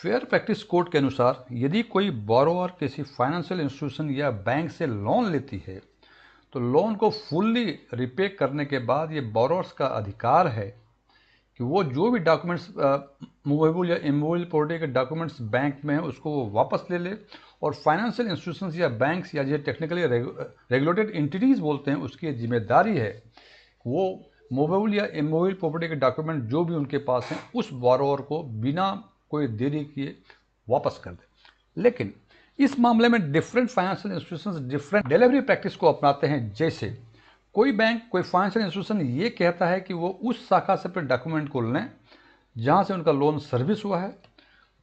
Fair practice code के अनुसार यदि कोई बोरोअर किसी फाइनेंशियल इंस्टीट्यूशन या बैंक से लोन लेती है तो लोन को फुल्ली रिपे करने के बाद ये बोरोअर्स का अधिकार है कि वो जो भी डॉक्यूमेंट्स मूवेबल या इमूवेबल प्रॉपर्टी के डॉक्यूमेंट्स बैंक में है उसको वो वापस ले ले, और फाइनेंशियल इंस्टीट्यूशंस या बैंक्स या जो टेक्निकली रेगुलेटेड एंटिटीज़ बोलते हैं उसकी जिम्मेदारी है वो मूवेबल या इमूवेबल प्रॉपर्टी के डॉक्यूमेंट जो भी उनके पास हैं उस बोरोअर को बिना कोई देरी किए वापस कर दे। लेकिन इस मामले में different financial institutions different delivery practice को अपनाते हैं। जैसे कोई बैंक, कोई फाइनेंशियल इंस्टीट्यूशन ये कहता है कि वो उस शाखा से अपने डॉक्यूमेंट को लें जहाँ से उनका लोन सर्विस हुआ है।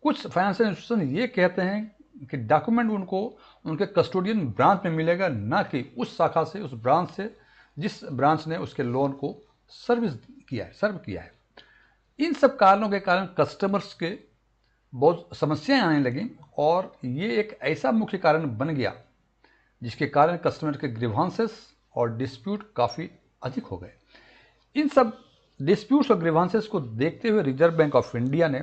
कुछ फाइनेंशियल इंस्टीट्यूशन ये कहते हैं कि डॉक्यूमेंट उनको उनके कस्टोडियन ब्रांच में मिलेगा, ना कि उस शाखा से, उस ब्रांच से जिस ब्रांच ने उसके लोन को सर्व किया है। इन सब कारणों के कारण कस्टमर्स के बहुत समस्याएं आने लगी और ये एक ऐसा मुख्य कारण बन गया जिसके कारण कस्टमर के ग्रीवांसेस और डिस्प्यूट काफ़ी अधिक हो गए। इन सब डिस्प्यूट्स और ग्रीवांसेस को देखते हुए रिजर्व बैंक ऑफ इंडिया ने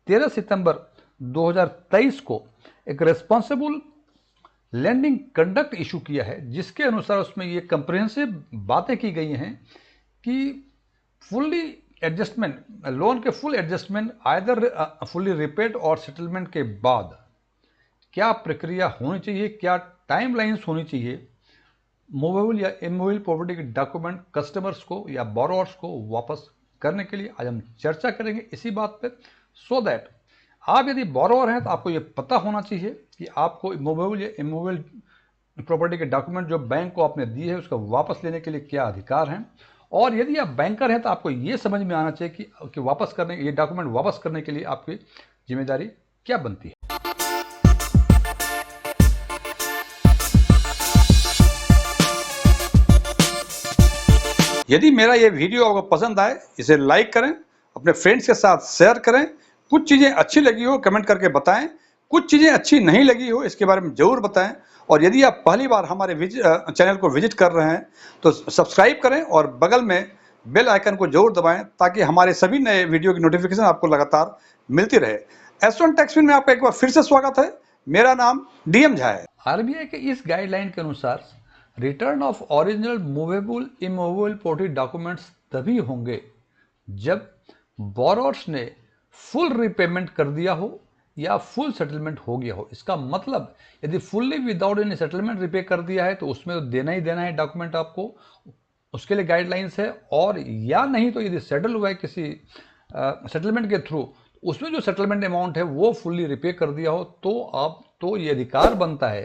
13 सितंबर 2023 को एक रेस्पॉन्सिबल लैंडिंग कंडक्ट इशू किया है, जिसके अनुसार उसमें ये कंप्रिहेंसिव बातें की गई हैं कि फुल्ली एडजस्टमेंट, लोन के full adjustment either fully repaid और सेटलमेंट के बाद क्या प्रक्रिया होनी चाहिए, क्या टाइमलाइंस होनी चाहिए मूवेबल या इमूवेबल प्रॉपर्टी के डॉक्यूमेंट कस्टमर्स को या बोरोअर्स को वापस करने के लिए आज हम चर्चा करेंगे इसी बात पर। सो दैट आप यदि बोरोअर हैं तो आपको ये पता होना चाहिए कि आपको मूवेबल या इमूवेबल प्रॉपर्टी के डॉक्यूमेंट जो बैंक को आपने दिए है उसका वापस लेने के लिए क्या अधिकार हैं, और यदि आप बैंकर हैं तो आपको ये समझ में आना चाहिए कि वापस करने, ये डॉक्यूमेंट वापस करने के लिए आपकी जिम्मेदारी क्या बनती है। यदि मेरा ये वीडियो आपको पसंद आए इसे लाइक करें, अपने फ्रेंड्स के साथ शेयर करें। कुछ चीज़ें अच्छी लगी हो कमेंट करके बताएं, कुछ चीज़ें अच्छी नहीं लगी हो इसके बारे में ज़रूर बताएं। और यदि आप पहली बार हमारे चैनल को विजिट कर रहे हैं तो सब्सक्राइब करें और बगल में बेल आइकन को जरूर दबाएं ताकि हमारे सभी नए वीडियो की नोटिफिकेशन आपको लगातार मिलती रहे। S1 टैक्सविन में आपका एक बार फिर से स्वागत है। मेरा नाम DM झा है। RBI के इस गाइडलाइन के अनुसार return of original movable immovable property documents तभी होंगे जब बोरोअर्स ने फुल रिपेमेंट कर दिया हो या फुल सेटलमेंट हो गया हो। इसका मतलब यदि fully without any settlement repay कर दिया है तो उसमें तो देना ही देना है डॉक्यूमेंट आपको, उसके लिए गाइडलाइंस है। और या नहीं तो यदि सेटल हुआ है किसी सेटलमेंट के थ्रू, उसमें जो सेटलमेंट अमाउंट है वो फुल्ली रिपे कर दिया हो तो ये अधिकार बनता है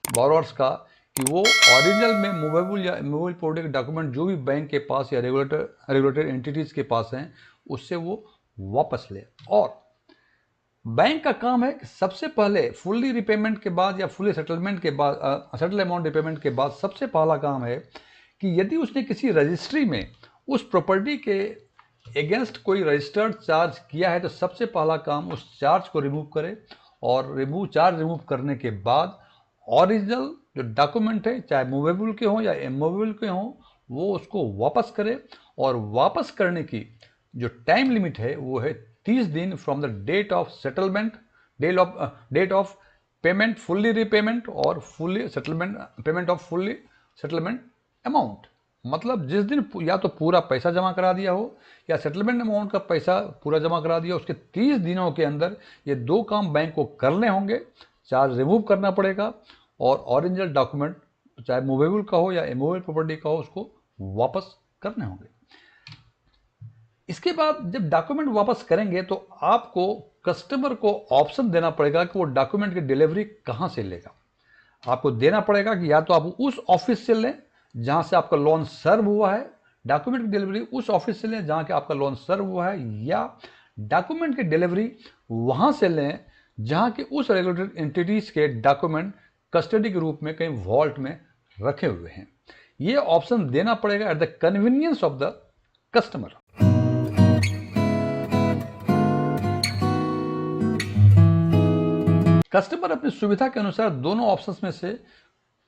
बोरोअर्स का कि वो ओरिजिनल में मूवेबल या इमूवेबल प्रॉपर्टी के डॉक्यूमेंट जो भी बैंक के पास या रेगुलेटेड एंटिटीज़ के पास हैं उससे वो वापस ले। और बैंक का काम है कि सबसे पहले फुल्ली रिपेमेंट के बाद या फुल्ली सेटलमेंट के बाद, सेटल अमाउंट रिपेमेंट के बाद सबसे पहला काम है कि यदि उसने किसी रजिस्ट्री में उस प्रॉपर्टी के अगेंस्ट कोई रजिस्टर्ड चार्ज किया है तो सबसे पहला काम उस चार्ज को रिमूव करे, और चार्ज रिमूव करने के बाद ओरिजिनल जो डॉक्यूमेंट है चाहे मूवेबल के हों या इमूवेबल के हों वो उसको वापस करे। और वापस करने की जो टाइम लिमिट है वो है 30 दिन from the date of settlement, date of payment fully repayment और fully settlement payment of fully settlement amount. मतलब जिस दिन या तो पूरा पैसा जमा करा दिया हो या सेटलमेंट अमाउंट का पैसा पूरा जमा करा दिया, उसके 30 दिनों के अंदर ये दो काम बैंक को करने होंगे। चार्ज रिमूव करना पड़ेगा और ओरिजिनल डॉक्यूमेंट चाहे मूवेबल का हो या इमूवेबल प्रॉपर्टी का हो उसको वापस करने होंगे। इसके बाद जब डॉक्यूमेंट वापस करेंगे तो आपको कस्टमर को ऑप्शन देना पड़ेगा कि वो डॉक्यूमेंट की डिलीवरी कहाँ से लेगा। आपको देना पड़ेगा कि या तो आप उस ऑफिस से लें जहाँ से आपका लोन सर्व हुआ है, डॉक्यूमेंट की डिलीवरी उस ऑफिस से लें जहाँ के आपका लोन सर्व हुआ है, या डॉक्यूमेंट की डिलीवरी वहाँ से लें जहाँ के उस रेगुलेटेड एंटिटीज के डॉक्यूमेंट कस्टडी के रूप में कहीं वॉल्ट में रखे हुए हैं। ये ऑप्शन देना पड़ेगा at the convenience of the customer. Customer अपनी सुविधा के अनुसार दोनों ऑप्शंस में से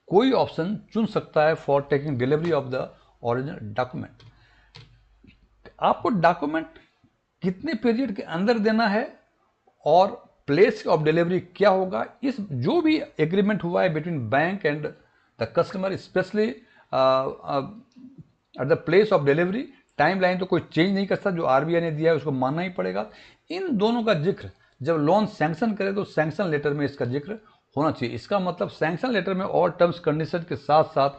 कोई ऑप्शन चुन सकता है for taking delivery of the original document. आपको डॉक्यूमेंट कितने पीरियड के अंदर देना है और प्लेस ऑफ डिलीवरी क्या होगा, इस जो भी एग्रीमेंट हुआ है between bank and the customer, specially at the place of delivery, time line तो कोई चेंज नहीं कर सकता, जो आरबीआई ने दिया है उसको मानना ही पड़ेगा। इन दोनों का जिक्र जब लोन सैंक्शन करे तो सैंक्शन लेटर में इसका जिक्र होना चाहिए। इसका मतलब सैंक्शन लेटर में और टर्म्स कंडीशन के साथ साथ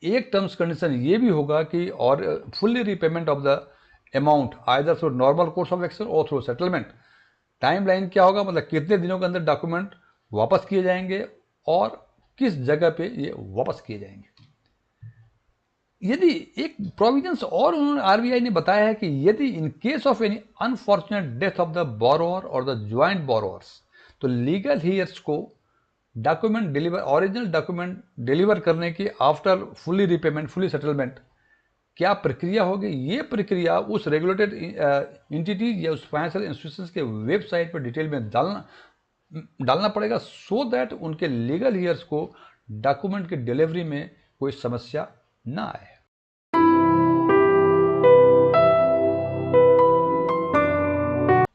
एक टर्म्स कंडीशन ये भी होगा कि और fully repayment of the amount either through normal course of action और थ्रू सेटलमेंट। टाइम लाइन क्या होगा, मतलब कितने दिनों के अंदर डॉक्यूमेंट वापस किए जाएंगे और किस जगह पे ये वापस किए जाएंगे। यदि एक प्रोविजंस और उन्होंने आरबीआई ने बताया है कि यदि in case of any unfortunate death of the borrower और द ज्वाइंट बोरोअर्स, तो लीगल हीयर्स को document deliver, original document deliver करने की after fully repayment, fully settlement क्या प्रक्रिया होगी। ये प्रक्रिया उस रेगुलेटेड एंटिटीज या उस फाइनेंशियल इंस्टीट्यूशंस के वेबसाइट पर डिटेल में डालना पड़ेगा, सो दैट उनके लीगल हीयर्स को डॉक्यूमेंट की डिलीवरी में कोई समस्या ना आए।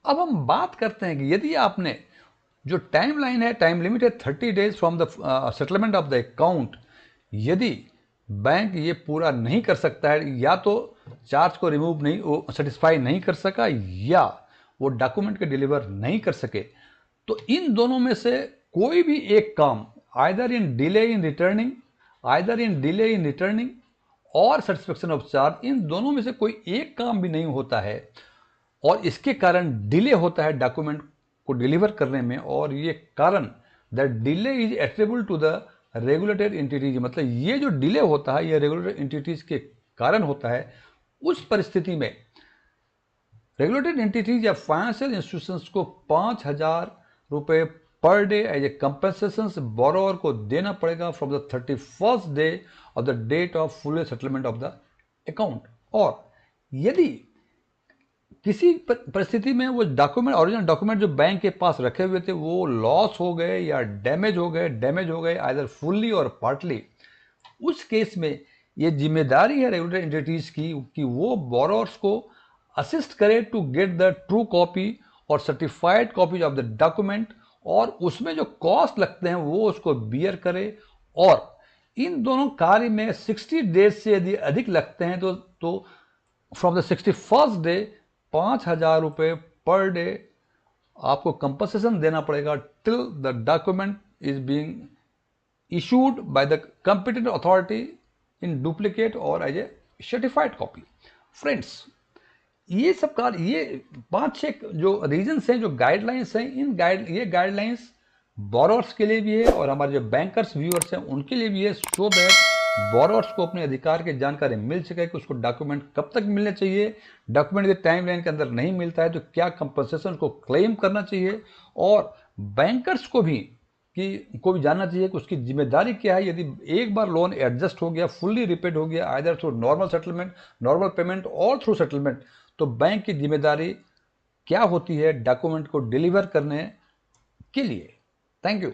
अब हम बात करते हैं कि यदि आपने जो टाइम लाइन है, टाइम लिमिट है 30 days from the settlement of the account, यदि बैंक ये पूरा नहीं कर सकता है, या तो चार्ज को रिमूव नहीं, वो सेटिस्फाई नहीं कर सका, या वो डॉक्यूमेंट के डिलीवर नहीं कर सके, तो इन दोनों में से कोई भी एक काम, either in delay in returning, और सेटिस्फेक्शन ऑफ चार्ज, इन दोनों में से कोई एक काम भी नहीं होता है और इसके कारण डिले होता है डॉक्यूमेंट को डिलीवर करने में, और ये कारण the delay is attributable to the regulated entities, मतलब ये जो डिले होता है ये रेगुलेटेड एंटिटीज के कारण होता है। उस परिस्थिति में रेगुलेटेड एंटिटीज या फाइनेंशियल इंस्टीट्यूशंस को 5,000 रुपये per day as a compensation borrower को देना पड़ेगा from the 31st day of the date of full settlement of the account. और यदि किसी परिस्थिति में वो डॉक्यूमेंट, ओरिजिनल डॉक्यूमेंट जो बैंक के पास रखे हुए थे, वो लॉस हो गए या डैमेज हो गए आइदर फुल्ली और पार्टली, उस केस में ये जिम्मेदारी है रेगुलेटेड एंटिटीज की कि वो बोरोअर्स को असिस्ट करे to get the true copy और certified copy of the document, और उसमें जो कॉस्ट लगते हैं वो उसको बियर करे। और इन दोनों कार्य में 60 डेज से यदि अधिक लगते हैं तो फ्रॉम द 61st डे 5,000 रुपये पर डे आपको कंपनसेशन देना पड़ेगा till the document is being issued by the competent authority in duplicate और as a certified copy. Friends, ये सब कार्य, ये 5-6 जो रीजन्स हैं, जो गाइडलाइंस हैं, ये गाइडलाइंस बोरोअर्स के लिए भी है और हमारे जो बैंकर्स व्यूअर्स हैं उनके लिए भी है, सो दैट बोरोअर्स को अपने अधिकार की जानकारी मिल सके कि उसको डॉक्यूमेंट कब तक मिलने चाहिए, डॉक्यूमेंट यदि टाइम लाइन के अंदर नहीं मिलता है तो क्या कंपनसेशन को क्लेम करना चाहिए, और बैंकर्स को भी जानना चाहिए कि उसकी जिम्मेदारी क्या है। यदि एक बार लोन एडजस्ट हो गया, फुल्ली रिपेड हो गया, either through normal settlement, normal payment और थ्रू सेटलमेंट, तो बैंक की जिम्मेदारी क्या होती है डॉक्यूमेंट को डिलीवर करने के लिए। Thank you.